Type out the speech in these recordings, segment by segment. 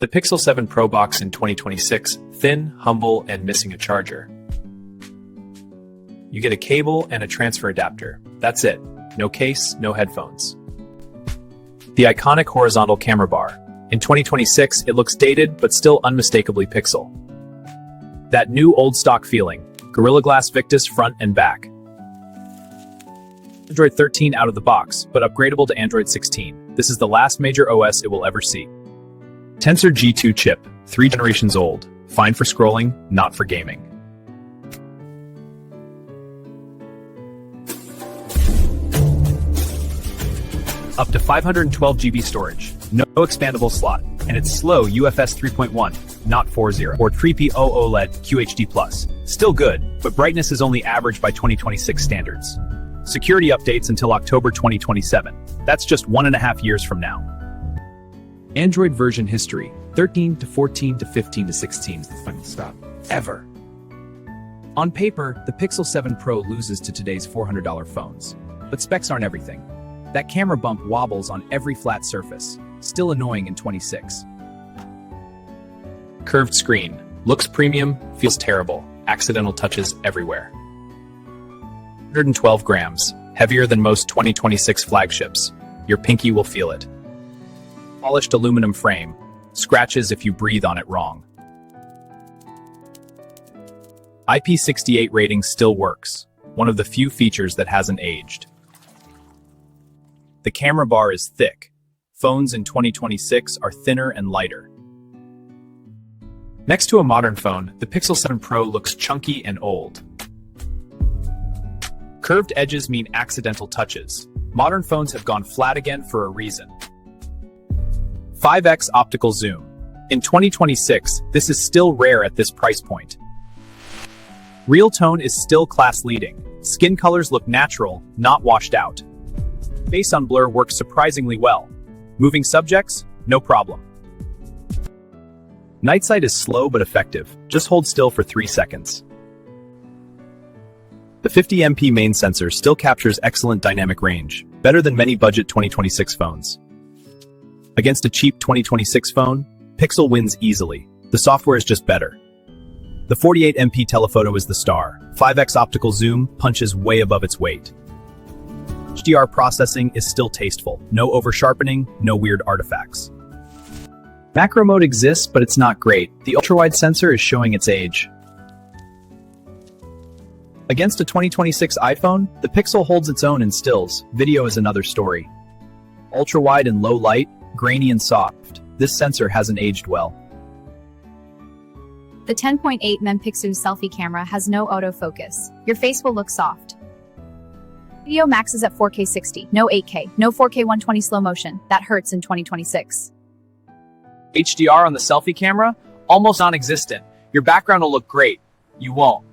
The Pixel 7 Pro box in 2026, thin, humble, and missing a charger. You get a cable and a transfer adapter. That's it. No case, no headphones. The iconic horizontal camera bar. In 2026, it looks dated, but still unmistakably Pixel. That new old stock feeling. Gorilla Glass Victus front and back. Android 13 out of the box, but upgradable to Android 16. This is the last major OS it will ever see. Tensor G2 chip, 3 generations old. Fine for scrolling, not for gaming. Up to 512 GB storage, no expandable slot, and it's slow UFS 3.1, not 4.0 or 3P OLED QHD+. Still good, but brightness is only average by 2026 standards. Security updates until October 2027. That's just 1.5 years from now. Android version history, 13 to 14 to 15 to 16. Stop. Ever. On paper, the Pixel 7 Pro loses to today's $400 phones. But specs aren't everything. That camera bump wobbles on every flat surface. Still annoying in 26. Curved screen. Looks premium, feels terrible. Accidental touches everywhere. 112 grams. Heavier than most 2026 flagships. Your pinky will feel it. Polished aluminum frame. Scratches if you breathe on it wrong. IP68 rating still works. One of the few features that hasn't aged. The camera bar is thick. Phones in 2026 are thinner and lighter. Next to a modern phone, the Pixel 7 Pro looks chunky and old. Curved edges mean accidental touches. Modern phones have gone flat again for a reason. 5x optical zoom. In 2026, this is still rare at this price point. Real tone is still class-leading. Skin colors look natural, not washed out. Face on blur works surprisingly well. Moving subjects? No problem. Night sight is slow but effective. Just hold still for 3 seconds. The 50MP main sensor still captures excellent dynamic range, better than many budget 2026 phones. Against a cheap 2026 phone, Pixel wins easily. The software is just better. The 48MP telephoto is the star. 5x optical zoom punches way above its weight. HDR processing is still tasteful. No over-sharpening, no weird artifacts. Macro mode exists, but it's not great. The ultra-wide sensor is showing its age. Against a 2026 iPhone, the Pixel holds its own in stills. Video is another story. Ultra-wide in low light, grainy and soft. This sensor hasn't aged well. The 10.8 megapixel selfie camera has no autofocus. Your face will look soft. Video maxes at 4K 60, no 8K, no 4K 120 slow motion. That hurts in 2026. HDR on the selfie camera? Almost non-existent. Your background will look great. You won't.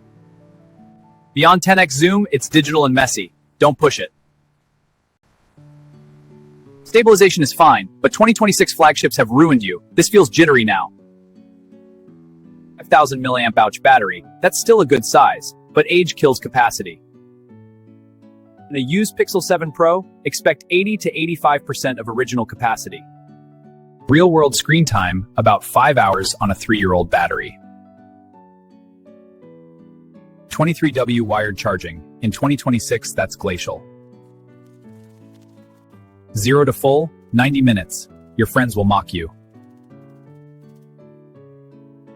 Beyond 10x zoom, it's digital and messy. Don't push it. Stabilization is fine, but 2026 flagships have ruined you. This feels jittery now. 5,000 mAh battery. That's still a good size, but age kills capacity. In a used Pixel 7 Pro, expect 80 to 85% of original capacity. Real-world screen time, about 5 hours on a 3-year-old battery. 23W wired charging. In 2026, that's glacial. 0 to full, 90 minutes. Your friends will mock you.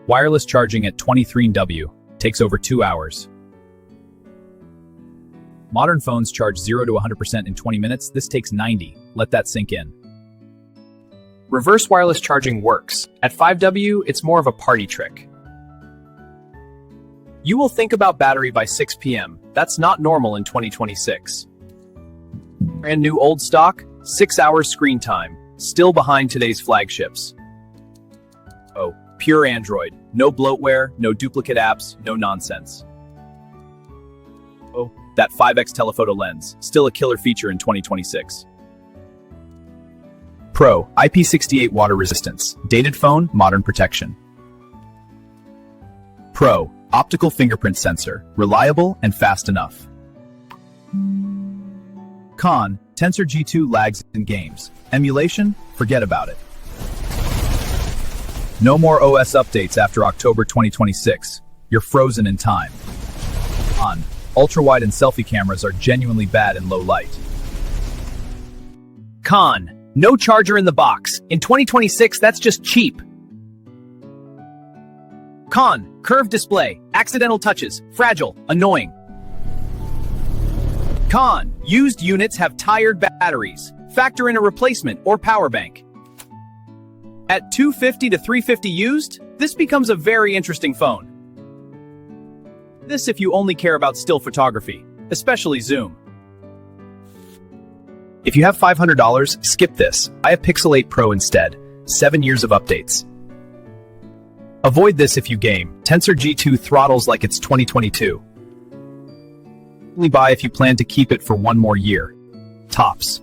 Wireless charging at 23W takes over 2 hours. Modern phones charge 0 to 100% in 20 minutes. This takes 90. Let that sink in. Reverse wireless charging works. At 5W, it's more of a party trick. You will think about battery by 6 p.m. That's not normal in 2026. Brand new old stock, 6 hours screen time. Still behind today's flagships. Oh, pure Android. No bloatware, no duplicate apps, no nonsense. Oh, that 5x telephoto lens. Still a killer feature in 2026. Pro, IP68 water resistance. Dated phone, modern protection. Pro, optical fingerprint sensor. Reliable and fast enough. Con, Tensor G2 lags in games. Emulation? Forget about it. No more OS updates after October 2026. You're frozen in time. On. Ultra-wide and selfie cameras are genuinely bad in low light. Con. No charger in the box. In 2026, that's just cheap. Con. Curved display. Accidental touches. Fragile. Annoying. Con. Used units have tired batteries. Factor in a replacement or power bank. At $250 to $350 used, this becomes a very interesting phone. This if you only care about still photography, especially zoom. If you have $500, skip this. I have Pixel 8 Pro instead. 7 years of updates. Avoid this if you game. Tensor G2 throttles like it's 2022. Only buy if you plan to keep it for 1 more year. Tops.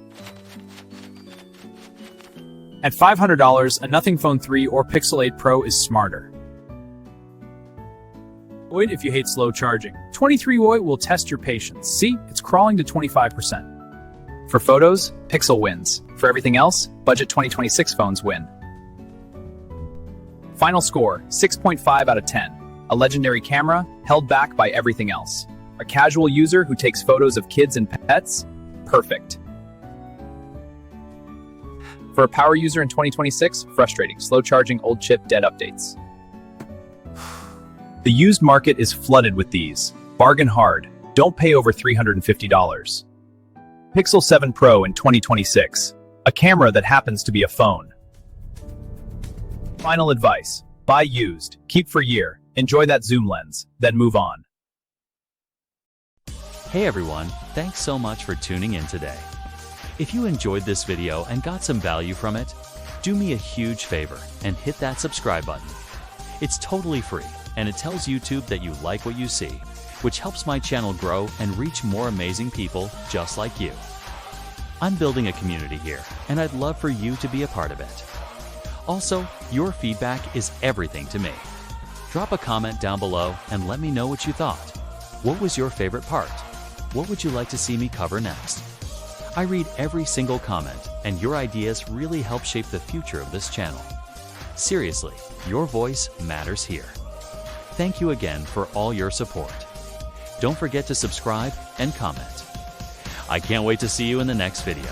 At $500, a Nothing Phone 3 or Pixel 8 Pro is smarter. Avoid if you hate slow charging. 23W will test your patience. See, it's crawling to 25%. For photos, Pixel wins. For everything else, budget 2026 phones win. Final score, 6.5 out of 10. A legendary camera, held back by everything else. A casual user who takes photos of kids and pets? Perfect. For a power user in 2026, frustrating. Slow charging, old chip, dead updates. The used market is flooded with these. Bargain hard. Don't pay over $350. Pixel 7 Pro in 2026. A camera that happens to be a phone. Final advice. Buy used. Keep for year. Enjoy that zoom lens. Then move on. Hey everyone, thanks so much for tuning in today. If you enjoyed this video and got some value from it, do me a huge favor and hit that subscribe button. It's totally free and it tells YouTube that you like what you see, which helps my channel grow and reach more amazing people just like you. I'm building a community here and I'd love for you to be a part of it. Also, your feedback is everything to me. Drop a comment down below and let me know what you thought. What was your favorite part? What would you like to see me cover next? I read every single comment, and your ideas really help shape the future of this channel. Seriously, your voice matters here. Thank you again for all your support. Don't forget to subscribe and comment. I can't wait to see you in the next video.